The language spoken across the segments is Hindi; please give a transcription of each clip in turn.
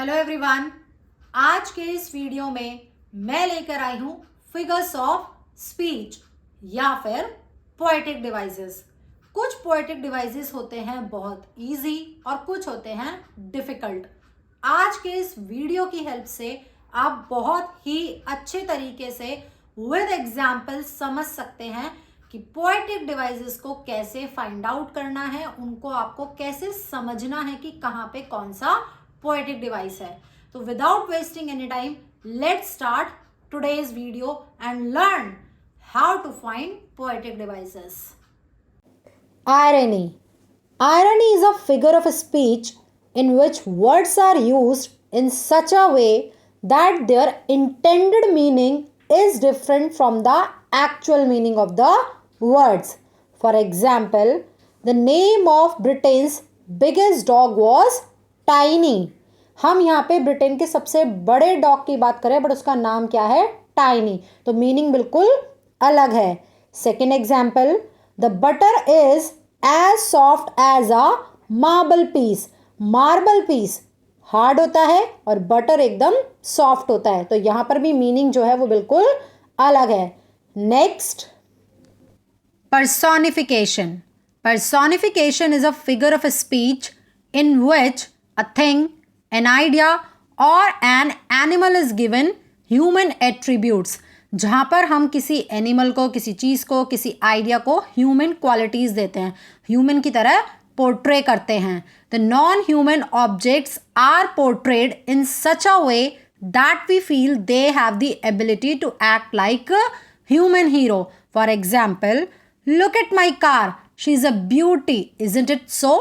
हेलो एवरीवन, आज के इस वीडियो में मैं लेकर आई हूं फिगर्स ऑफ स्पीच या फिर पोएटिक डिवाइसेस। कुछ पोएटिक डिवाइसेस होते हैं बहुत इजी और कुछ होते हैं डिफिकल्ट। आज के इस वीडियो की हेल्प से आप बहुत ही अच्छे तरीके से विद एग्जाम्पल समझ सकते हैं कि पोएटिक डिवाइसेस को कैसे फाइंड आउट करना है, उनको आपको कैसे समझना है कि कहाँ पे कौन सा पोएटिक डिवाइस है। तो without wasting any time, let's start today's video and learn how to find poetic devices. Irony. Irony is a figure of speech in which words are used in such a way that their intended meaning is different from the actual meaning of the words. For example, the name of Britain's biggest dog was Tiny. हम यहाँ पे ब्रिटेन के सबसे बड़े डॉग की बात करें बट उसका नाम क्या है? टाइनी। तो मीनिंग बिल्कुल अलग है। Second example, the butter is as soft as a marble piece. Marble piece hard होता है और बटर एकदम सॉफ्ट होता है। तो यहाँ पर भी मीनिंग जो है वो बिल्कुल अलग है। Next, personification. Personification is a figure of speech in which a thing, an idea or an animal is given human attributes. जहाँ पर हम किसी एनिमल को, किसी चीज़ को, किसी आइडिया को ह्यूमन क्वालिटीज़ देते हैं, ह्यूमन की तरह पोर्ट्रे करते हैं। The non human objects are portrayed in such a way that we feel they have the ability to act like human hero. For example, look at my car, she's a beauty, isn't it so?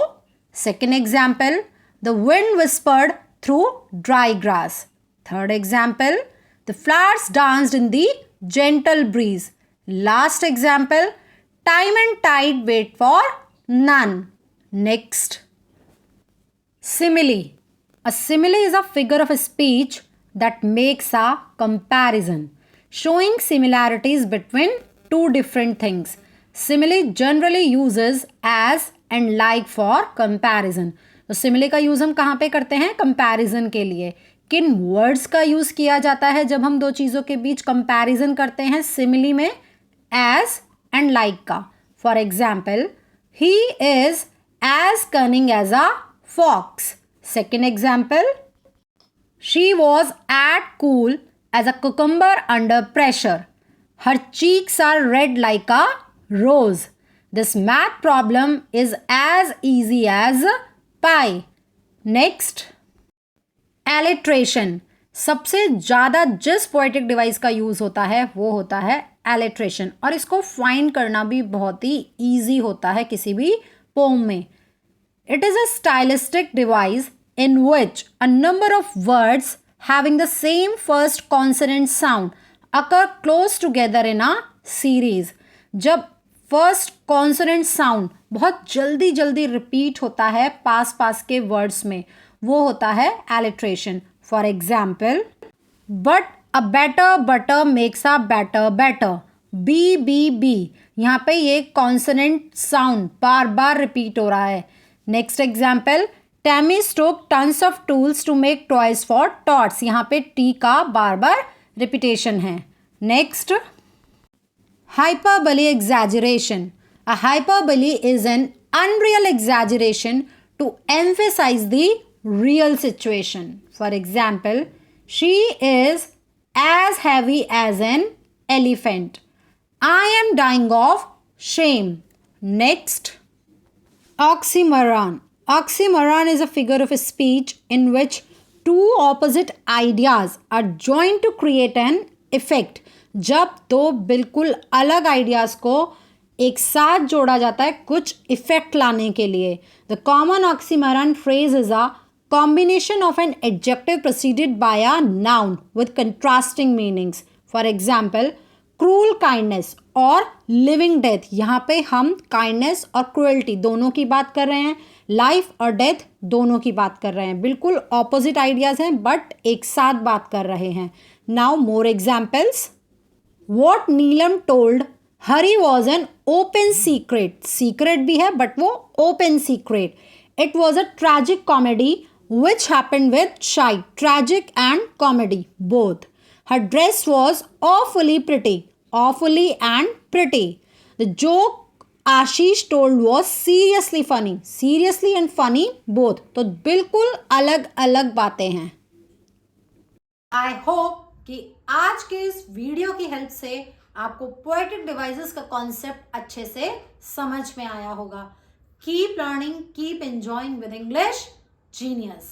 Second example, the wind whispered through dry grass. Third example, the flowers danced in the gentle breeze. Last example, time and tide wait for none. Next, simile. A simile is a figure of speech that makes a comparison, showing similarities between two different things. Simile generally uses as and like for comparison. तो simile का यूज़ हम कहाँ पे करते हैं? कंपैरिजन के लिए। किन वर्ड्स का यूज़ किया जाता है जब हम दो चीज़ों के बीच कंपैरिजन करते हैं simile में? as and like का। For example, he is as cunning as a fox. Second example, she was at cool as a cucumber under pressure. Her cheeks are red like a rose. This math problem is as easy as pie. Next, alliteration. सबसे ज़्यादा जिस पोएटिक डिवाइस का यूज़ होता है वो होता है alliteration, और इसको फाइंड करना भी बहुत ही ईजी होता है किसी भी पोम में। It is a stylistic device in which a number of words having the same first consonant sound occur close together in a series. जब फर्स्ट कॉन्सोनेंट साउंड बहुत जल्दी जल्दी रिपीट होता है पास पास के वर्ड्स में, वो होता है alliteration. For example, but a better butter makes a better better. B B B, यहाँ पे ये कॉन्सोनेंट साउंड बार बार रिपीट हो रहा है। Next example, Tammy took tons of tools to make toys for tots. यहाँ पे टी का बार बार रिपीटेशन है। Next, hyperbole exaggeration. A hyperbole is an unreal exaggeration to emphasize the real situation. For example, she is as heavy as an elephant. I am dying of shame. Next, oxymoron. Oxymoron is a figure of speech in which two opposite ideas are joined to create an effect. जब दो बिल्कुल अलग आइडियाज़ को एक साथ जोड़ा जाता है कुछ इफेक्ट लाने के लिए। The common oxymoron phrase is a combination of an adjective preceded by a noun with contrasting meanings. For example, cruel kindness और लिविंग डेथ। यहाँ पे हम काइंडनेस और क्रूएल्टी दोनों की बात कर रहे हैं, लाइफ और डेथ दोनों की बात कर रहे हैं। बिल्कुल ऑपोजिट आइडियाज़ हैं बट एक साथ बात कर रहे हैं। Now more examples. What Neelam told Hari was an open secret. Secret भी है but वो open secret. It was a tragic comedy which happened with shy, tragic and comedy both. Her dress was awfully and pretty. The joke Ashish told was seriously and funny both. तो बिल्कुल अलग अलग बातें हैं. आई होप कि आज के इस वीडियो की हेल्प से आपको पोएटिक डिवाइसेस का कॉन्सेप्ट अच्छे से समझ में आया होगा. Keep learning, keep enjoying with English genius.